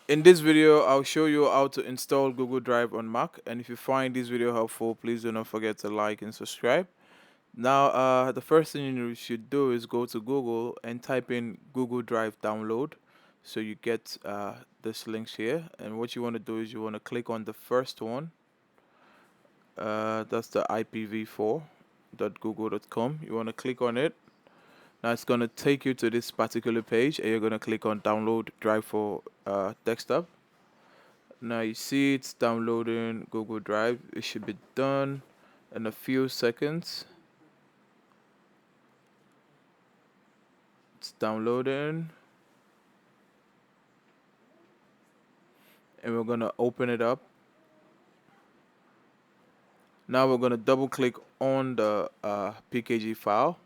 In this video, I'll show you how to install Google Drive on Mac. And if you find this video helpful, please do not forget to like and subscribe. Now, the first thing you should do is go to Google and type in Google Drive download. So you get this links here. And what you want to do is you want to click on the first one. That's the ipv4.google.com. You want to click on it. Now it's going to take you to this particular page, and you're going to click on download Drive for desktop. Now you see it's downloading Google Drive. It should be done in a few seconds. It's downloading, and we're gonna open it up. Now we're gonna double click on the PKG file,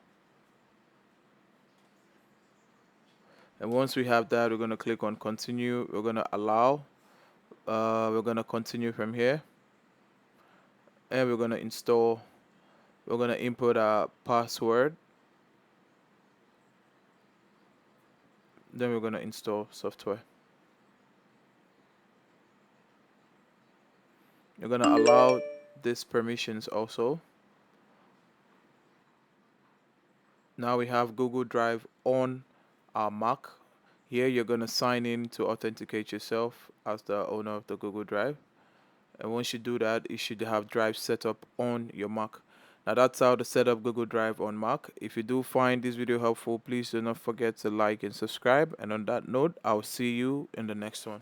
and once we have that, we're gonna click on continue. We're gonna allow. We're gonna continue from here, and we're gonna install. We're gonna input our password. Then we're gonna install software. You're gonna allow these permissions also. Now we have Google Drive on our Mac. Here you're going to sign in to authenticate yourself as the owner of the Google Drive. And once you do that, you should have Drive set up on your Mac. Now that's how to set up Google Drive on Mac. If you do find this video helpful, please do not forget to like and subscribe. And on that note, I'll see you in the next one.